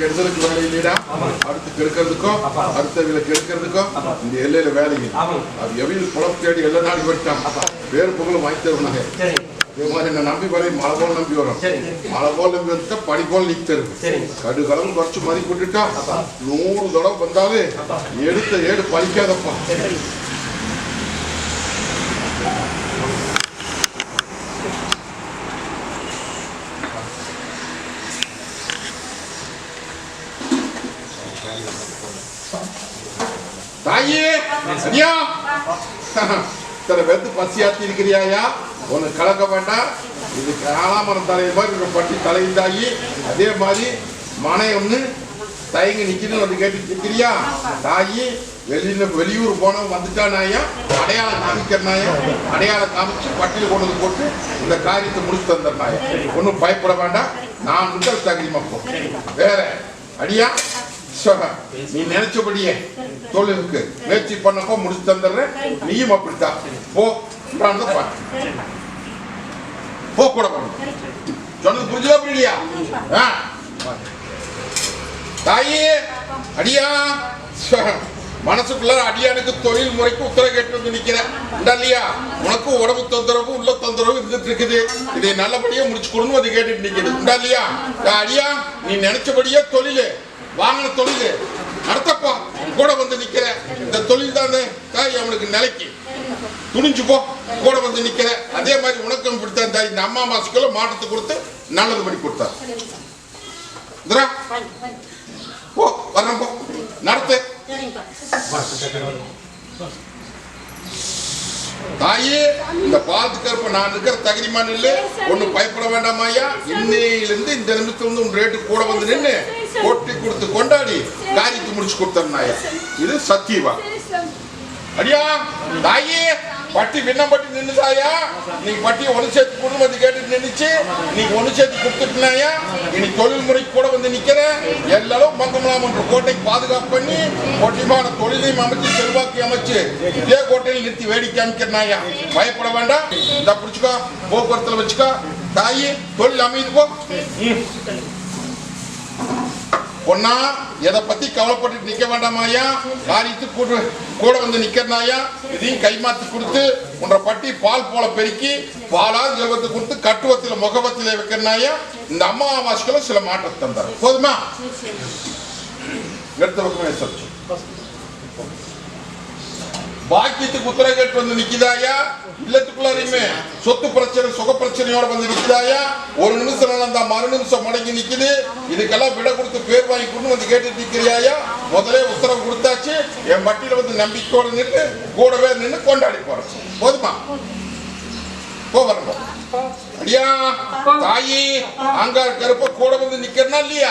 கெடுதலுக்கு வேலை இல்லைடா, அடுத்து கெடுக்கிறதுக்கும் அடுத்தவங்களை கெடுக்கிறதுக்கும் இந்த எல்லையில வேலைங்க. அது எவையில் குளம் தேடி எல்லா நாளைக்கு போயிட்டான் வேறு புகழும் வாங்கி தருவாங்க. இதே மாதிரி என்ன நம்பி வரை மழை போல் நம்பி வரும். மழை போல் நம்பி வந்துட்டா பனி போல் நிற்கிறது. கடுகளவு குறைச்சு மதி போட்டுட்டா 100 தடவை வந்தாலே எடுத்த ஏடு பழிக்காதப்பா. தாயே சரியா இத்தனை பேர்த்து பசியாத்தி இருக்கிறியாயா, ஒன்னு கலக்க வேண்டாம். இது காலாமரம் தலைய மாதிரி பட்டி தலைந்தாயி, அதே மாதிரி மனை ஒண்ணு தயங்கி நிக்கணும் வந்து கேட்டு இருக்கிறியா. தாயி வெளியூர் போனவங்க வந்துட்டானாயா, அடையாளம் காமிக்கிறனாயா, அடையாளம் காமிச்சு பட்டியல் கொண்டு வந்து போட்டு இந்த காரியத்தை முடிச்சு தந்துடுறாயா. ஒன்றும் பயப்பட வேண்டாம், நான் முதல் தகுதிமா போ. வேற அடியா நீ நினைச்சபடியே தொழிலுக்கு முயற்சி பண்ணப்போ முடிச்சு தந்துடுறேன். நீயும் அப்படித்தான் போ. போ கூட சொன்னது புரிஞ்சா புரியலையா? தாயே அடியா மனசுக்குள்ள அடியானுக்கு தொழில் முறைக்கு உத்தரவு கேட்டு வந்து நிக்கிறேன் இல்லையா. உனக்கு உடம்பு தொந்தரவு உள்ள தொந்தரவு இருந்துட்டு இருக்குது. இதை நல்லபடியா முடிச்சு கொடுன்னு வந்து கேட்டுட்டு நிக்குது இல்லையா. அடியா நீ நினைச்சபடியே தொழில் வாங்கின தொழில் நடத்தப்பா கூட வந்து நிக்கிற. இந்த தொழில் தானே தாய் அவனுக்கு நிலைக்கு துணிஞ்சு போ கூட வந்து நிக்கிற. அதே மாதிரி உனக்கும் பிடித்தான் தாய். இந்த அம்மா மாசுக்குள்ள மாற்றத்தை கொடுத்து நல்லது பண்ணி கொடுத்தார். போ வர்றேன் போ நடத்து. தாயே இந்த பாதுகாப்பு நான் இருக்கிற தகுதிமான இல்லை, ஒன்னும் பயப்பட வேண்டாமாயா. இன்னையிலிருந்து இந்த நிமிஷத்துல வந்து உன் ரேட்டு கூட வந்து நின்று போட்டி கொடுத்து கொண்டாடி காரியத்தை முடிச்சு கொடுத்தா. இது சத்தியவா அடியா. தாயே பட்டி விண்ணம் பட்டி நின்றுதாயா. நீங்க பட்டியை ஒன்று சேர்த்து கொண்டு வந்து கேட்டு நின்றுச்சு. நீங்க ஒன்று சேர்த்து கொடுத்துட்டுனாயா. இனி தொழில் முறைக்கு கூட வந்து நிக்கிற. எல்லாரும் மங்கமலாம் என்ற கோட்டைக்கு பாதுகாப்பு பண்ணி ஒட்டிமான தொழிலையும் அமைச்சு செல்வாக்கி அமைச்சு இதே கோட்டையில் நிறுத்தி வேடிக்கை அமைக்கிறனாயா. பயப்பட வேண்டாம். இந்த பிடிச்சுக்கோ போக்குவரத்துல வச்சுக்கோ. தாயி தொழில் அமைது போ. பொண்ணா எதை பத்தி கவலைப்பட்டு நிக்க வேண்டாமாயா. காரியத்துக்கு கூட வந்து நிக்கிறனாயா. இதையும் கைமாத்தி கொடுத்து உன்ற பட்டி பால் போல பெருக்கி பாலா ஜெபத்தை கொடுத்து கட்டுவத்தில முகவத்தில வைக்கிறனாயா. இந்த அமாவாசைக்குள்ள சில மாற்றத்தை தந்தார். போதுமா? எடுத்த பக்கமே சொல்லுச்சு. பாக்கியத்துக்கு உத்தரவு கேட்டு வந்து நிக்குதாயா. இல்லத்துக்குள்ளாரையுமே சொத்து பிரச்சனை சுக பிரச்சனையோட வந்து நிக்குதாயா. ஒரு நிமிஷம் நடந்தா மறு நிமிஷம் முடங்கி நிக்குது. இதுக்கெல்லாம் விட கொடுத்து பேர் வாங்கி கொண்டு வந்து கேட்டு நிக்கிறியாயா. முதலே உத்தரவு கொடுத்தாச்சு. என் பட்டியல வந்து நம்பிக்கையோட நின்று கூடவே நின்று கொண்டாடி போறேன். போதுமா? போறோம் அடியா. தாயி அங்கார கருப்ப கூட வந்து நிக்கிறனா இல்லையா.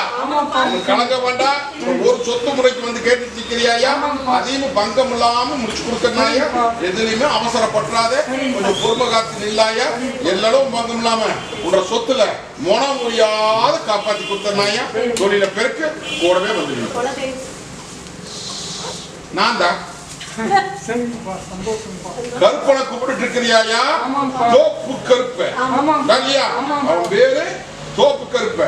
கலங்க வேண்டாம். ஒரு சொத்து முறைக்கு வந்து கேட்டு நிக்கிறியாயா. அதையும் பங்கம் இல்லாம முடிச்சு கொடுக்கறாயா. எதுலையுமே அவசரப்படாத கொஞ்சம் பொறுமை காத்து நில்லாயா. எல்லாரும் பங்கம் இல்லாம உன்ற சொத்துல மொன முடியாத காப்பாத்தி கொடுத்தனாயா. தொழில பெருக்கு கூடவே வந்து நான் தான் கருப்பனை கூப்பிட்டு இருக்கிறியாயா. தோப்பு கருப்ப அவன் பேரு சோப்பு கருப்ப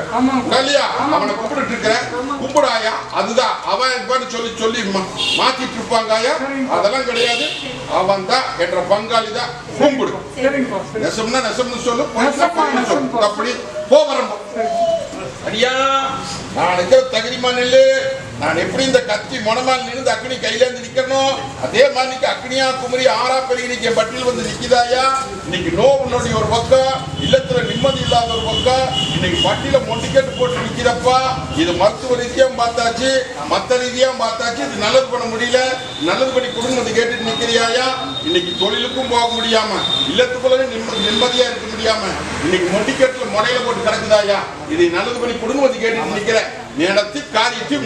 இல்லையா அவனை கும்பிட்டு இருக்கிற கும்பிடாயா அதுதான் அவன் சொல்லி சொல்லி மாத்திட்டு இருப்பாங்க அதெல்லாம் கிடையாது அவன் தான் என்ற பங்காளி தான் கும்பிடு நெசம்னா நெசம்னு சொல்லு அப்படி போகிறோம் அடியா நான் இருக்கிற தகுதிமா நெல்லு நான் எப்படி இந்த கத்தி மொனமால் நின்று அக்னி கையில இருந்து நிக்கணும் அதே மாதிரி அக்னியா குமரி ஆறா பெருகினிக்க பட்டியல் வந்து நிக்குதாயா இன்னைக்கு நோவுடைய ஒரு பக்கம் இல்லத்துல நிம்மதி இல்லாத ஒரு பக்கம் இன்னைக்கு பட்டியல மொண்டிக்கட்டு போட்டு நிக்கிறப்பா இது மருத்துவ ரீதியாவும் பார்த்தாச்சு மத்த ரீதியாவும் பார்த்தாச்சு இது நல்லது பண்ண முடியல நல்லது பண்ணி கொடுங்க வந்து கேட்டுட்டு நிக்கிறியாயா இன்னைக்கு தொழிலுக்கும் போக முடியாம இல்லத்துக்குள்ள நிம்மதியா இருக்க முடியாம இன்னைக்கு மொண்டிக்கட்டுல முறையில போட்டு கிடக்குதாயா இதை நல்லது பண்ணி கொடுங்க வந்து கேட்டுட்டு நிக்கிற நேரத்தி காரியத்தை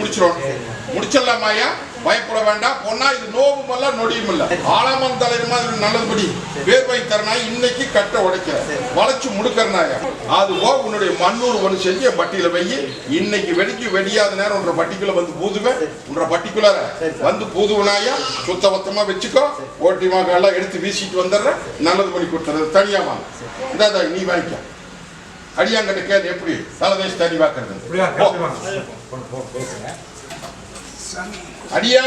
முடிச்சிடலாமாயா பயப்பட வேண்டாம் பொண்ணா இது நோவும் அல்ல நொடியும் இல்ல ஆழமன் தலைவர் மாதிரி நல்லதுபடி பேர் வாங்கி தரனாய் இன்னைக்கு கட்ட உடைக்கிற வளைச்சு முடுக்கறனாயா அதுவோ உன்னுடைய மண்ணூர் ஒன்று செஞ்சு பட்டியல வை இன்னைக்கு வெடிக்கு வெடியாத நேரம் உன்ற பட்டிக்குள்ள வந்து பூதுவேன் உன்ற பட்டிக்குலர வந்து பூதுவனாயா சுத்தபத்தமா வச்சுக்கோ ஓட்டிமாக எல்லாம் எடுத்து வீசிட்டு வந்துடுறேன் நல்லது பண்ணி கொடுத்துறது தனியா வாங்க இந்தா நீ வாங்கிக்க அடியாங்கிட்ட கேது எப்படி தலதேச தனி வாக்குறது அடியா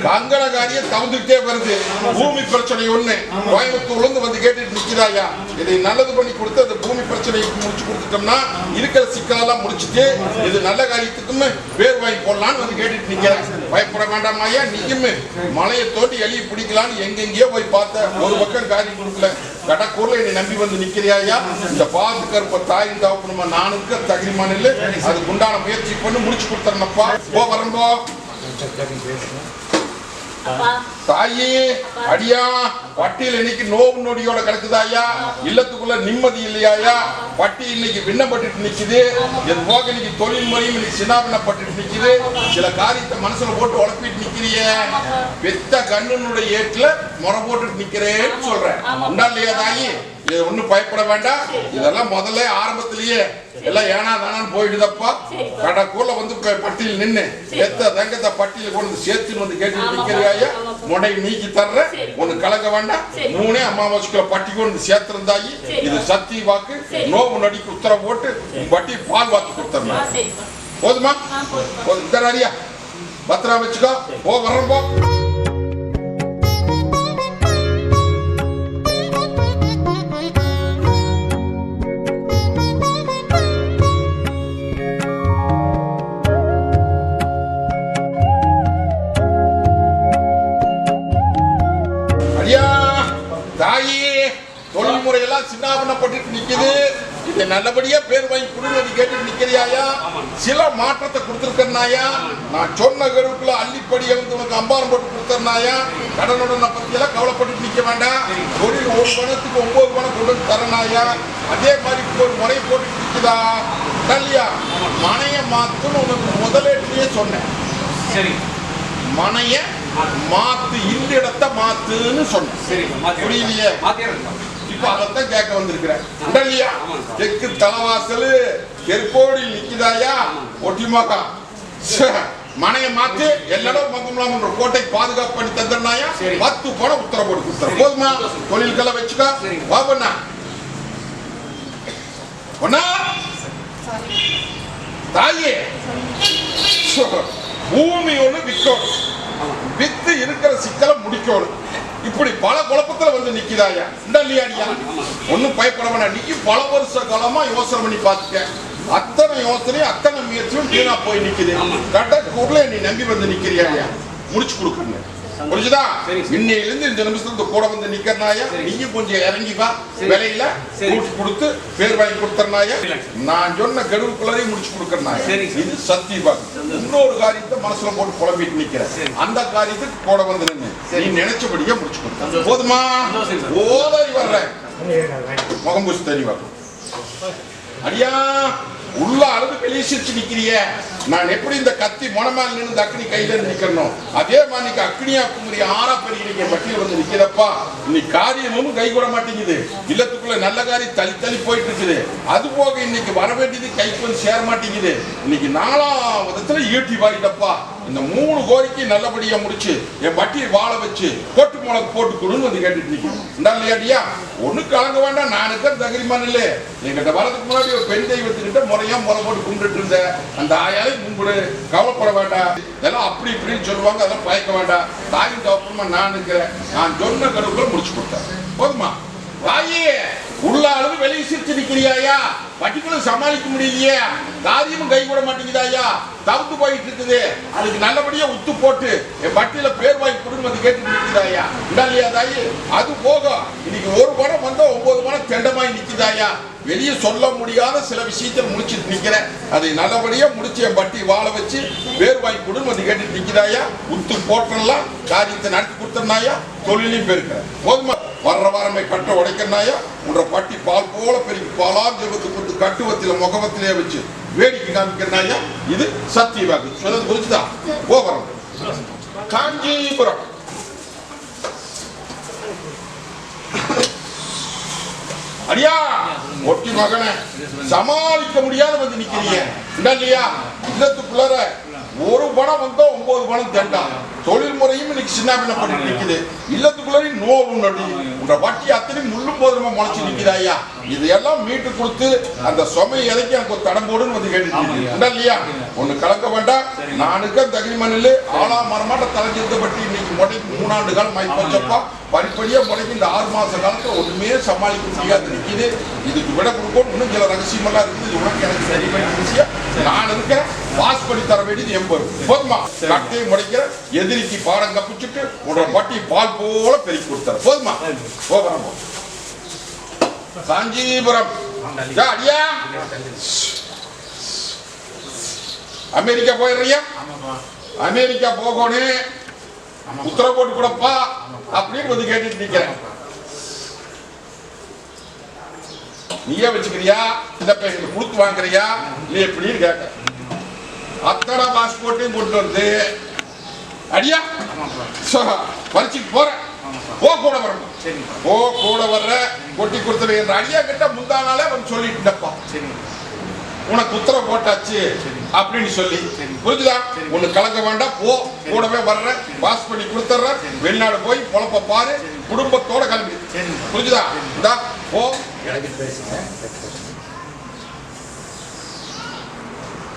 கங்கணகாரிய தவுந்துட்டே வருது பூமி பிரச்சனை ஒண்ணு கோயம்புத்தூர்ல இருந்து வந்து கேட்டுட்டு நிக்கிறாயா இதை நல்லது பண்ணி கொடுத்து அந்த பூமி பிரச்சனையை முடிச்சு கொடுத்துட்டோம்னா இருக்கிற சிக்கலெல்லாம் முடிச்சுட்டு இது நல்ல காரியத்துக்குமே பேர் வாங்கி போடலான்னு வந்து கேட்டுட்டு நிக்கிறேன் பயப்பட வேண்டாமாயா நீயுமே மலையை தோண்டி எலியை பிடிக்கலான்னு எங்கெங்கயோ போய் பார்த்த ஒரு பக்கம் காரியம் கொடுக்கல கடக்கூர்ல என்னை நம்பி வந்து நிக்கிறியாயா இந்த பாத்து கருப்ப தாயின் தவப்பணுமா நானுக்கு தகுதிமான இல்லை அதுக்கு உண்டான முயற்சி பண்ணி முடிச்சு கொடுத்துறேன்ப்பா போ வரம்போ தாயி அடியா பட்டியல் இன்னைக்கு நோவு நொடியோட கிடக்குதாயா இல்லத்துக்குள்ள நிம்மதி இல்லையாயா பட்டி இன்னைக்கு விண்ணப்பட்டு நிக்குது இது போக இன்னைக்கு தொழில் முறையும் இன்னைக்கு சின்னாபின்னப்பட்டு நிக்குது சில காரியத்தை மனசுல போட்டு உழப்பிட்டு நிக்கிறிய பெத்த கண்ணுனுடைய ஏட்டுல முறை போட்டு நிக்கிறேன்னு சொல்றேன் உண்டா இல்லையா தாயி இது ஒண்ணும் பயப்பட வேண்டாம் இதெல்லாம் முதல்ல ஆரம்பத்திலேயே எல்லாம் ஏனா தானான்னு போயிடுதப்பா கடக்கூர்ல வந்து பட்டியல் நின்று எத்த தங்கத்தை பட்டியல் கொண்டு சேர்த்து வந்து கேட்டு நிக்கிறியாயா முடை நீக்கி தர்ற ஒண்ணு கலங்க வேண்டாம் மூணே அமாவாசைக்குள்ள பட்டி கொண்டு சேர்த்திருந்தாயி இது சத்தி வாக்கு நோவு நடிக்கு உத்தரவு போட்டு பட்டி பால் வாக்கு கொடுத்துறேன் போதுமா போதும் தராரியா பத்திரா வச்சுக்கோ போ வர்றோம் போ தொழில்முறையெல்லாம் சின்னாபின்னப்பட்டு நிக்குது இது நல்லபடியா பேர் வாங்கி கொடுத்து கேட்டு நிக்கிறியாயா சில மாற்றத்தை கொடுத்துருக்கனாயா நான் சொன்ன கருவுக்குள்ள அள்ளிப்படியை வந்து உனக்கு அம்பாரம் போட்டு கொடுத்தனாயா கடனுடன பத்தி எல்லாம் கவலைப்பட்டு நிக்க வேண்டாம் தொழில் ஒரு பணத்துக்கு 9 பணம் கொண்டு வந்து தரனாயா அதே மாதிரி ஒரு முறை போட்டு நிக்குதா கல்யா மனைய மாத்துன்னு உனக்கு முதலேட்டிலேயே சொன்னேன் சரி மனைய மாத்து இந்த இடத்தை மாத்துன்னு சொன்னேன் சரி புரியலையே இப்ப அதைத்தான் கேட்க வந்திருக்கிறேன் தெற்கு தலைவாசல் தெற்கோடி நிக்குதாயா ஒட்டிமாக்கா மனைய மாத்து எல்லாரும் மங்கம்லாம்ன்ற கோட்டை பாதுகாப்பு பண்ணி தந்துடுனாயா 10 பணம் உத்தரவு போட்டு கொடுத்துறேன் போதுமா தொழில்கெல்லாம் வச்சுக்கா பாபண்ணா ஒன்னா தாயே பூமி ஒண்ணு விற்கணும் வித்து இருக்கிற சிக்கலை முடிக்கணும் இப்படி பல குழப்பத்துல வந்து நிக்கிறாயா இல்லையாடியா ஒன்னும் பயப்பட வேண்டாம் நீ பல வருஷ காலமா யோசனை பண்ணி பாத்துக்க அத்தனை யோசனையும் அத்தனை முயற்சியும் வீணா போய் நிக்குது கடற்கூர்ல நீ நம்பி வந்து நிக்கிறியா முடிச்சு கொடுக்கணும் புரிஞ்சுதா இன்னையிலிருந்து இந்த நிமிஷத்துக்கு கூட வந்து நிக்கிறனாயா நீயும் கொஞ்சம் இறங்கி வா விலையில கொடுத்து பேர் வாங்கி கொடுத்தனாயா நான் சொன்ன கடுவுக்குள்ளரையும் முடிச்சு கொடுக்கறனாயா இது சத்தியவாக்கு இன்னொரு காரியத்தை மனசுல போட்டு குழம்பிட்டு நிக்கிறேன் அந்த காரியத்துக்கு கூட வந்து நின்று நீ நினைச்சபடியே முடிச்சு கொடுத்த போதுமா ஓதை வர்ற முகம் பூசி தெளிவாக்கும் அடியா உள்ள அளவு வெளியே சிரிச்சு நிக்கிறிய நான் எப்படி இந்த கத்தி மொனமால் நின்று அக்னி கையில நிக்கணும் அதே மாதிரி அக்னியா குமரி ஆறா பெரிய பட்டியல் வந்து நிக்கிறப்பா இன்னைக்கு காரியமும் கை கூட மாட்டேங்குது இல்லத்துக்குள்ள நல்ல காரியம் தள்ளி தள்ளி போயிட்டு இருக்குது அது போக இன்னைக்கு வர வேண்டியது கைக்கு வந்து சேர மாட்டேங்குது இன்னைக்கு 4ஆம் விதத்துல ஈட்டி வாங்கிட்டப்பா இந்த 3 கோரிக்கை நல்லபடியா முடிச்சு என் பட்டியை வாழ வச்சு கொட்டு மிளகு போட்டு கொடுன்னு வந்து கேட்டுட்டு நிற்கியா. ஒண்ணு கலங்க வேண்டாம், நானுக்கு தகிரிமான் இல்லை. எங்கிட்ட வரதுக்கு முன்னாடி ஒரு பெண் தெய்வத்துக்கிட்ட முறையா முறை போட்டு கும்பிட்டு இருந்த அந்த ஆயாலை கும்பிடு, கவலைப்பட வேண்டாம். இதெல்லாம் அப்படி இப்படின்னு சொல்லுவாங்க, அதெல்லாம் பயக்க வேண்டாம். தாயின் தோப்பமா நான் இருக்கிறேன், நான் சொன்ன கருவுக்குள்ள முடிச்சு கொடுத்தேன். போதுமா தாயே? உள்ள அளவு வெளியே சிரிச்சு நிக்கிறியாயா? பட்டிக்குள்ள சமாளிக்க முடியலையே, தாதியும் கை கூட மாட்டேங்குதாயா, தவிர்த்து போயிட்டு இருக்குது. அதுக்கு நல்லபடியா உத்து போட்டு என் பட்டியல பேர் வாங்கி கொடுன்னு வந்து கேட்டு நிற்குதாயா இல்லையா தாயி? அது போக இன்னைக்கு ஒரு பணம் வந்தா 9 பணம் தெண்டமாய் நிக்குதாயா. வெளியே சொல்ல முடியாத சில விஷயத்தை முடிச்சுட்டு நிக்கிறேன், அதை நல்லபடியா முடிச்சு என் பட்டி வாழ வச்சு பேர் வாங்கி கொடுன்னு வந்து கேட்டு நிக்குதாயா. உத்து போட்டெல்லாம் காரியத்தை நடத்தி கொடுத்தனாயா, தொழிலையும் பெருக்கிறேன். போதுமா? வர்ற வாரமே கட்ட உடைக்கிறனாயா, உன்ற பட்டி பால் போல பெருக்கி பாலார் ஜெபத்து கொடுத்து கட்டுவத்தில முகவத்திலே வச்சு வேடிக்கை காமிக்கிறனாயா. இது சத்திய வாக்கு சொன்னது புரிஞ்சுதான். கோபுரம் காஞ்சிபுரம் அடியா ஒட்டி மகனை சமாளிக்க முடியாத வந்து நிக்கிறீங்க இல்லையா? இல்லத்துக்குள்ளார ஒரு பணம் வந்தா 9 பணம் தெண்டா. தொழில் முறையும் இன்னைக்கு சின்ன பின்ன பண்ணிட்டு நிக்குது. இல்லத்துக்குள்ளே நோவு நடி உன்ற வட்டி அத்தனை முள்ளும் போதுமா முளைச்சு நிக்குதாயா. இதையெல்லாம் மீட்டு கொடுத்து அந்த சுமை இறக்கி எனக்கு ஒரு தடம் போடுன்னு வந்து கேட்டு இல்லையா? ஒண்ணு கலக்க வேண்டாம், நானுக்கு தகிரிமான் இல்லை. ஆளா மரமாட்ட தலைஞ்சிருந்த பட்டி இன்னைக்கு முறைக்கு 3 ஆண்டு காலம் ஆகி போச்சப்பா. படிப்படியா முறைக்கு இந்த 6 மாச காலத்துல ஒண்ணுமே சமாளிக்க முடியாது நிக்குது. இதுக்கு விட கொடுக்கணும். இன்னும் சில ரகசியமெல்லாம் இருக்குது. உனக்கு எனக்கு சரி பண்ணி விஷயம் நான் இருக்கேன். பாஸ் பண்ணி தர வேண்டியது 80. போதுமா? கட்டையை முடைக்கிற எதிரிக்கு பாடம் கப்பிச்சுட்டு உன்னோட பட்டி பால் போல பெருக்கி கொடுத்தாரு. போதுமா? போகிறோம். காஞ்சிபுரம் அடியா அமெரிக்கா போயிடுறியா? அமெரிக்கா போகணும், உத்தரவு போட்டு கொடுப்பா அப்படின்னு வந்து கேட்டுட்டு நிக்கிறேன். நீயே வச்சுக்கிறியா, இந்த பையனுக்கு கொடுத்து வாங்குறியா, நீ எப்படின்னு கேட்ட. அத்தனை பாஸ்போர்ட்டையும் கொண்டு வந்து அடியா பறிச்சுட்டு போறேன். கூட வரணும், கூட வர்ற கொட்டி கொடுத்துரு என்ற அடியா கிட்ட முந்தானாலே வந்து சொல்லிட்டுப்பா, உனக்கு உத்தரவு போட்டாச்சு அப்படின்னு சொல்லி. புரிஞ்சுதா? ஒண்ணு கலக்க வேண்டாம், போ. கூடவே வர்ற, பாஸ் பண்ணி கொடுத்துட்ற, வெளிநாடு போய் பொழப்ப பாரு, குடும்பத்தோட கிளம்பி. புரிஞ்சுதா? இந்தா போ.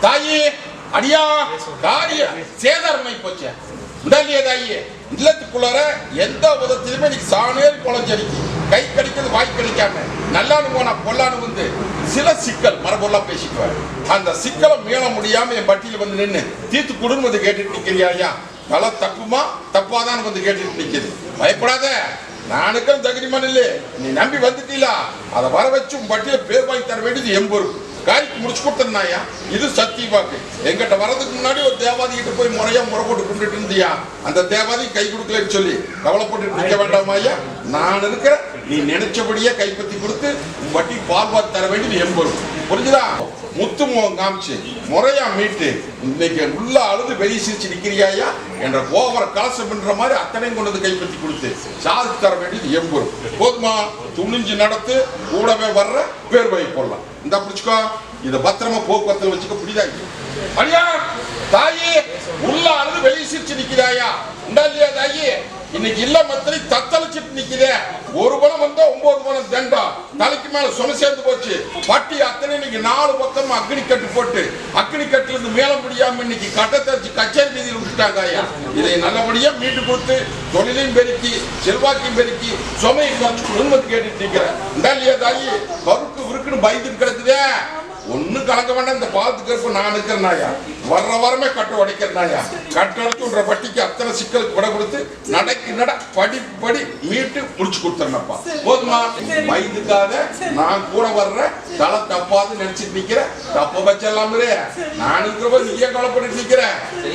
தாயி அடியா காரிய சேதாரமை போச்சு இல்லையே தாயி. இல்லத்துக்குள்ளார எந்த விதத்திலுமே நீ சாணேல் குழஞ்சடிக்கு கை கடிக்கிறது வாய் கடிக்காம நல்லானு போனா பொல்லானு வந்து சில சிக்கல் மரபொல்லாம் பேசிக்குவாரு. அந்த சிக்கலை மீள முடியாம என் பட்டியல வந்து நின்று தீர்த்து கொடுன்னு வந்து கேட்டுட்டு நிக்கிறியா? நல்லா தப்புமா தப்பாதான் வந்து கேட்டுட்டு நிக்குது. பயப்படாத, நானுக்கும் தகுதிமான் இல்லை. நீ நம்பி வந்துட்டீங்களா, அதை வர வச்சு உன் பட்டியல பேர் வாங்கி தர வேண்டியது என் பொறுப்பு. காய்க்கு முடிச்சு கொடுத்தனாயா. இது சத்திய வாக்கு. எங்கிட்ட வர்றதுக்கு முன்னாடி ஒரு தேவாதி கிட்ட போய் முறையா முறை போட்டு கொண்டுட்டு இருந்தியா, அந்த தேவாதி கை கொடுக்கலன்னு சொல்லி கவலைப்பட்டு நிற்க வேண்டாமாயா. நான் இருக்கிற, நீ நினைச்சபடியே கைப்பற்றி கொடுத்து உன் வட்டி பால் தர வேண்டியது என் பொறுப்பு. புரிஞ்சுதா? முத்து முகம் காமிச்சு முறையா மீட்டு இன்னைக்கு உள்ள அழுது வெளியே சிரிச்சு நிக்கிறியாயா என்ற கோபர கலசம் பண்ற மாதிரி அத்தனையும் கொண்டு வந்து கைப்பற்றி கொடுத்து சாதித்து தர வேண்டியது என் பொறுப்பு. போதுமா? துணிஞ்சு நடத்து, கூடவே வர்ற பேர் வாங்கி போடலாம். இந்த பிடிச்சுக்கோ, இதை பத்திரமா போக்குவரத்துல வச்சுக்க. புரியுதா? அடியா தாயி உள்ள அழுது வெளியே சிரிச்சு நிக்கிறாயா இல்லையா தாயி? இன்னைக்கு இல்ல மத்திரி தத்தளிச்சுட்டு நிக்கிறே. ஒரு பணம் வந்தா 9 பணம் தண்டம், தலைக்கு மேல சுமை சேர்ந்து போச்சு. பட்டி அத்தனை இன்னைக்கு 4 பக்கம் அக்னி கட்டு போட்டு அக்னி கட்டுல இருந்து மேல முடியாம இன்னைக்கு கட்டத்தை வச்சு கச்சேரி வீதியில் விட்டுட்டாங்க ஐயா. இதை நல்லபடியா மீட்டு கொடுத்து தொழிலையும் பெருக்கி செல்வாக்கையும் பெருக்கி சுமையை குடும்பத்தை கேட்டுட்டு நிக்கிறேன் இல்லையா தாயி? கருக்கு விருக்குன்னு பயந்துட்டு கிடக்குதே. ஒண்ணு கலக்க வேண்டாம். இந்த பாத்துக்கிறப்ப நான் இருக்கிறனாயா, வர்ற வாரமே கட்ட உடைக்கிறனாயா. கட்டடைச்சு விடுற பட்டிக்கு அத்தனை சிக்கலுக்கு விட கொடுத்து நடக்கி நட படி படி மீட்டு முடிச்சு கொடுத்துறேன்ப்பா. போதுமா? பயந்துக்காத, நான் கூட வர்ற, தலை தப்பாது நினைச்சிட்டு நிக்கிற. தப்ப வச்சலாமே நான் இருக்கிறப்ப நீயே கவலைப்பட்டு நிக்கிற.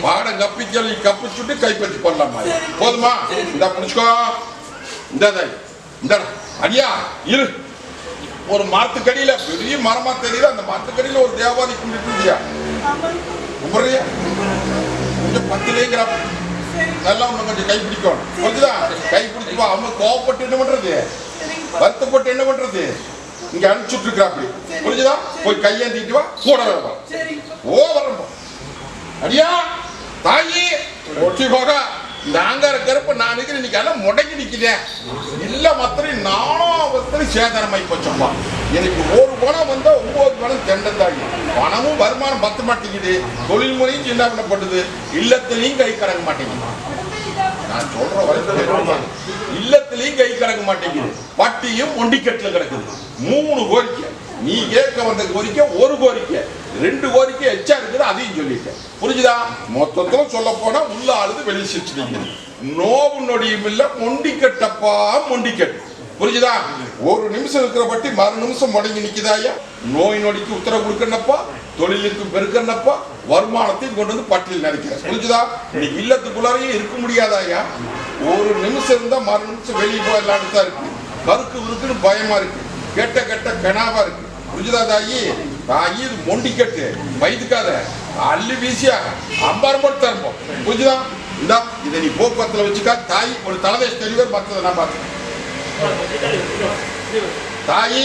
பாடம் கப்பிச்சல் கப்பிச்சுட்டு கைப்பற்றி பண்ணலாமா? போதுமா? இந்த முடிச்சுக்கோ. இந்த அடியா இரு. ஒரு மரத்துக்கடியில பெரிய மரமா தெரியல, அந்த மரத்துக்கடியில ஒரு தேவாதி கும்பிட்டு கும்பிடுறியா? கொஞ்சம் 10லேங்கிற நல்லா ஒண்ணு கொஞ்சம் கை பிடிக்கணும். புரிஞ்சுதா? கை பிடிச்சுப்பா. அவங்க கோவப்பட்டு என்ன பண்றது, வருத்தப்பட்டு என்ன பண்றது, இங்க அனுப்பிச்சுட்டு இருக்கிறா. அப்படி புரிஞ்சுதா? போய் கையேந்திட்டு வா, கூட வரப்பா. ஓ வரப்பா. அடியா தாயி ஒட்டி போக நாங்க இருக்கிறப்ப நான் இருக்கிற இன்னைக்கு எல்லாம் முடங்கி நிக்கிறேன் இல்ல மத்திரம் நானும் சேதாரமாயி போச்சப்பா. எனக்கு ஒரு பணம் வந்தா 9 பணம் தெண்டந்தாகி பணமும் வருமானம் பத்த மாட்டேங்குது. தொழில் முறையும் சின்ன பண்ணப்படுது. இல்லத்திலையும் கை கடக்க மாட்டேங்குது. நான் சொல்ற வரைக்கும் இல்லத்திலையும் கை கடக்க மாட்டேங்குது. பட்டியும் ஒண்டிக்கட்டுல கிடக்குது. 3 கோரிக்கை. நீ கேட்க வந்த கோரிக்கை 1 கோரிக்கை, 2 கோரிக்கை எச்சா இருக்குது. அதையும் சொல்லிட்டேன். புரிஞ்சுதா? மொத்தத்துல சொல்ல போனா உள்ள ஆளுது வெளியே சிரிச்சுட்டீங்க. நோவு நொடியும் இல்ல மொண்டிக்கட்டப்பா மொண்டிக்கட்டு. புரிஞ்சுதா? ஒரு நிமிஷம் இருக்கிற பட்டி மறு நிமிஷம் முடங்கி நிக்குதாயா? நோய் நொடிக்கு உத்தரவு கொடுக்கணுப்பா, தொழிலுக்கு பெருக்கணுப்பா, வருமானத்தையும் கொண்டு வந்து பட்டியல் நினைக்கிறேன். புரிஞ்சுதா? இன்னைக்கு இல்லத்துக்குள்ளாரையும் இருக்க முடியாதாயா? ஒரு நிமிஷம் இருந்தா மறு நிமிஷம் வெளியே போயிடலான்னு தான் இருக்கு. கருக்கு இருக்குன்னு பயமா இருக்கு. கெட்ட கெட்ட கெனாவா இருக்கு. புரிஞ்சுதா தாயி? தாயி இது மொண்டிக்கட்டு வயிற்றுக்காத அள்ளி வீசியா அம்பாரம் போட்டு தரப்போம். புரிஞ்சுதா? இந்தா இதை நீ போக்குவரத்துல வச்சுக்கா. தாய் ஒரு தலைதேச தெளிவர் மற்றதை நான் பார்த்தேன். தாயி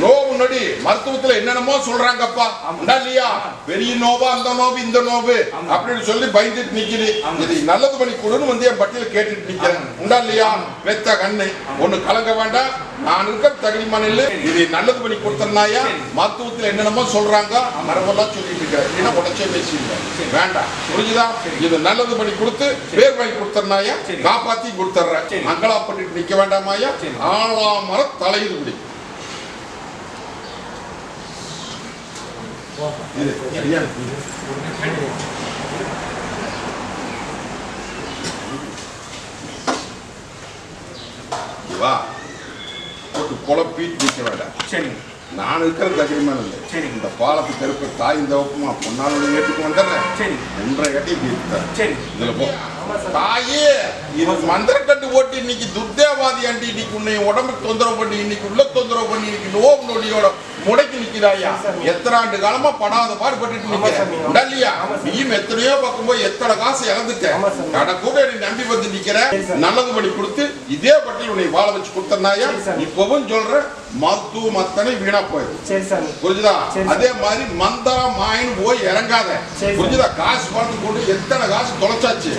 நோவு நொடி மருத்துவத்துல என்னென்னமோ சொல்றாங்கப்பா. இல்லையா? பெரிய நோவா அந்த நோவு இந்த நோவு அப்படின்னு சொல்லி பயந்துட்டு நிக்குது. இது நல்லது பண்ணி கொடுன்னு வந்து என் பட்டியல கேட்டுட்டு நிக்கிறேன். உண்டா இல்லையா? வெத்த கண்ணு ஒண்ணு கலங்க வேண்டாம். நான் இருக்க தகுதிமான இல்லை. இது நல்லது பண்ணி கொடுத்தனாயா? மருத்துவத்துல என்னென்னமோ சொல்றாங்க. மரபெல்லாம் சொல்லிட்டு இருக்கிறேன். என்ன உடச்சே பேசிடுங்க வேண்டாம். புரிஞ்சுதா? இது நல்லது பண்ணி கொடுத்து பேர் வாங்கி கொடுத்தனாயா? காப்பாத்தி கொடுத்துட்றேன். மங்களா பண்ணிட்டு நிக்க வேண்டாமாயா? ஆளாமர தலையில் பிடி. வா போட்டு குழப்பிட்டு நிக்க வேண்டாம். சரி, நான் இருக்கிற தகுதிமான இல்லை. சரி, இந்த பாலத்து கருப்பு தாய் இந்த வப்புமா பொன்னாளோட ஏற்றுக்கு வந்துடுறேன். சரி, 1.5 கட்டி தீர்த்தேன். சரி, இதுல போ தாயே. இது மந்திரக்கட்டு ஓட்டி இன்னைக்கு துர்தேவாதி அண்டி இன்னைக்கு உன்னை உடம்புக்கு தொந்தரவு பண்ணி இன்னைக்கு உள்ள தொந்தரவு பண்ணி இன்னைக்கு நோவு நொடியோட முடக்கி நிக்கிறாயா? எத்தனை ஆண்டு காலமா படாத பாடுபட்டு நிக்கிறேன். நீயும் எத்தனையோ பக்கம் போய் எத்தனை காசு இழந்துட்டேன். கடை கூட நீ நம்பி வந்து நிக்கிற. நல்லது பண்ணி கொடுத்து இதே பட்டியல் உன்னை வாழ வச்சு கொடுத்தனாயா? இப்பவும் சொல்ற மருத்துவம் அத்தனை வீணா போயிடும். புரிஞ்சுதா? அதே மாதிரி மந்தா மாயின்னு போய் இறங்காத. புரிஞ்சுதா? காசு பார்த்து கொண்டு எத்தனை காசு தொலைச்சாச்சு.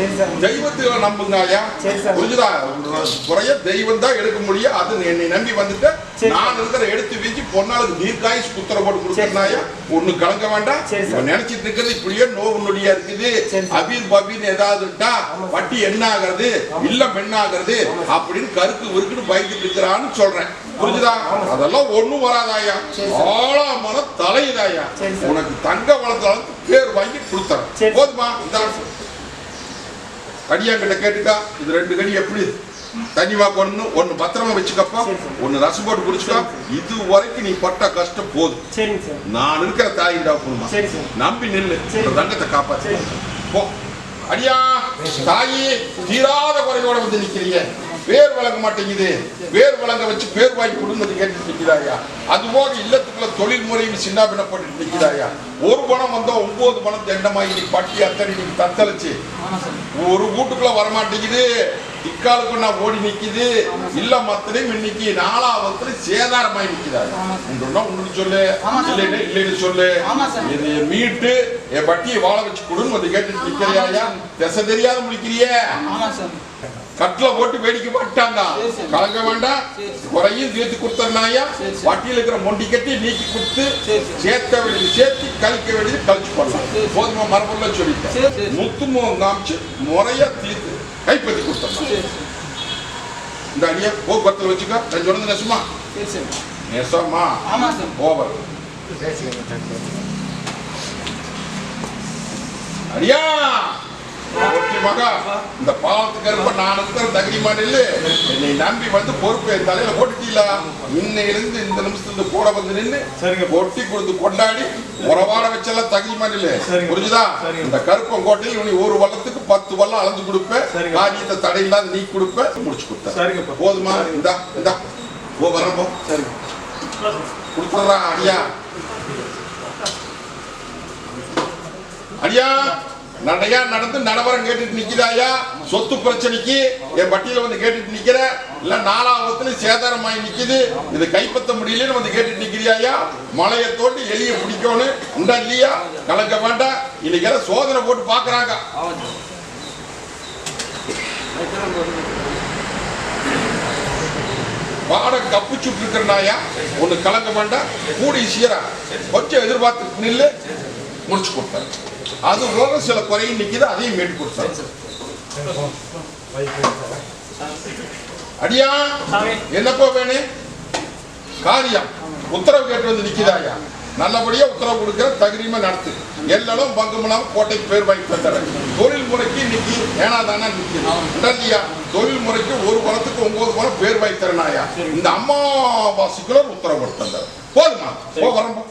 தெய்வத்துல நம்புங்கயா. புரிஞ்சுதா? குறைய தெய்வம் தான் எடுக்க முடியும். அது என்னை நம்பி வந்துட்டு நான் இருக்கிற எடுத்து வீச்சு பொன்னாளுக்கு தீர்க்காயுஸ் புத்திர போட்டு கொடுக்கறனாயா? ஒண்ணு கலங்க வேண்டாம். நினைச்சிட்டு இருக்கிறது இப்படியே நோவு நொடியா இருக்குது. அபீர் பபீர்னு ஏதாவதுட்டா வட்டி என்ன ஆகுறது இல்லம் என்ன ஆகுறது அப்படின்னு கருக்கு இருக்குன்னு பயந்துட்டு இருக்கிறான்னு சொல்றேன். புரிஞ்சுதா? அதெல்லாம் ஒண்ணும் வராதாயா? ஆழமான தலையுதாயா? உனக்கு தங்க வளர்த்த பேர் வாங்கி கொடுத்தறேன். போதுமா? இந்த கடியாங்கிட்ட கேட்டுக்கா. இது 2 கடி எப்படி தனிவா கொண்டு ஒன்னு பத்திரமா வச்சுக்கப்பா. ஒன்னு ரசம் போட்டு குடிச்சுக்கா. இது வரைக்கும் நீ பட்ட கஷ்டம் போதும். நான் இருக்கிற தாயிண்டா போதுமா? நம்பி நில்லு. தங்கத்தை காப்பாத்து போ. அடியா தாயி தீராத குறையோட வந்து நிக்கிறீங்க. பேர் வழங்க மாட்டேங்குது. பேர் வழங்க வச்சு பேர் வாங்கி கொடுங்க கேட்டு நிக்கிறாயா? அது போக இல்லத்துக்குள்ள தொழில் முறையும் சின்ன பின்னப்பட்டு நிக்கிறாயா? 1 பணம் வந்தா 9 பணம் தெண்டமாயி இன்னைக்கு பட்டி அத்தனை இன்னைக்கு தத்தளிச்சு ஒரு வீட்டுக்குள்ள வரமாட்டேங்குது. இக்காலுக்கு நான் ஓடி நிக்குது. இல்ல மத்திரையும் இன்னைக்கு 4ஆவது சேதாரமாயி நிக்கிறாரு. உன்னு சொல்லு இல்லைன்னு சொல்லு. இது மீட்டு என் பட்டியை வாழ வச்சு கொடுன்னு வந்து கேட்டு நிக்கிறியா? திசை தெரியாத முடிக்கிறிய. கட்டில போட்டு வேடிக்கை மாட்டாங்க. கலங்க வேண்டாம். குறையும் தீர்த்து கொடுத்தனாயா? வட்டியில் இருக்கிற மொண்டி கட்டி நீக்கி கொடுத்து சேர்த்த வேண்டியது சேர்த்து கழிக்க வேண்டியது கழிச்சு பண்ணலாம். போதுமா? மரபுள்ள சொல்லிட்டேன். முத்துமுகம் காமிச்சு முறையா தீர்த்து கைப்பற்றி கொடுத்தோம். இந்த அடியா போக்குவரத்துல வச்சுக்கோ. நான் சொன்னது நெசமா? நெசமா? ஓவர் அடியா மகா. இந்த பாவத்துக்கு இருப்ப நான் இருக்கிற தகுதிமான இல்லை. என்னை நம்பி வந்து பொறுப்பு என் தலையில போட்டுட்டீங்களா? இன்னையிலிருந்து இந்த நிமிஷத்துல கூட வந்து நின்று கொட்டி கொடுத்து கொண்டாடி உறவாட வச்செல்லாம் தகுதிமான இல்லை. புரிஞ்சுதா? இந்த கருப்பம் கோட்டையில் நீ ஒரு வள்ளத்துக்கு 10 வல்லம் அளந்து கொடுப்பேன். காரியத்தை தடையில்லாத நீ கொடுப்ப முடிச்சு கொடுத்த. போதுமா? இந்தா இந்தா போ வரப்போ. சரி கொடுத்துறா. அடியா அடியா நடையா நடந்து நடவரம் கேட்டுட்டு நிக்கிறாயா? சொத்து பிரச்சனைக்கு என் பட்டியல வந்து கேட்டுட்டு நிக்கிற. இல்ல 4ஆவதுல சேதாரமாயி நிக்குது. இது கைப்பற்ற முடியலன்னு வந்து கேட்டுட்டு நிக்கிறியா? மலையை தோண்டி எலிய பிடிக்கணும். உண்டா இல்லையா? கலக்க வேண்டாம். இன்னைக்கு எல்லாம் சோதனை போட்டு பாக்குறாங்க. வாடகை கப்புச்சுட்டு இருக்கிறனாயா ஒண்ணு கலங்க வேண்டாம், கூடி சீரா கொஞ்சம் எதிர்பார்த்து நில்லு, முடிச்சு கொடுத்தாரு. அது போக சில குறையும் நிக்குது, அதையும் மீட்டு கொடுத்தாரு. அடியா என்னப்போ வேணும் காரியம் உத்தரவு கேட்டு வந்து நிக்குதாயா, நல்லபடியா உத்தரவு கொடுக்கிற தகுதியுமே நடத்து, எல்லாரும் பங்குமலாம் கோட்டைக்கு பேர் வாங்கி தந்துடுறேன். தொழில் முறைக்கு இன்னைக்கு ஏனாதானா நிற்கிது, தொழில் முறைக்கு ஒரு குளத்துக்கு 9 குளம் பேர் வாங்கி தரனாயா, இந்த அம்மாவாசிக்குள்ள உத்தரவு கொடுத்து தந்துடுறேன். போதுமா, போ வரம்பா.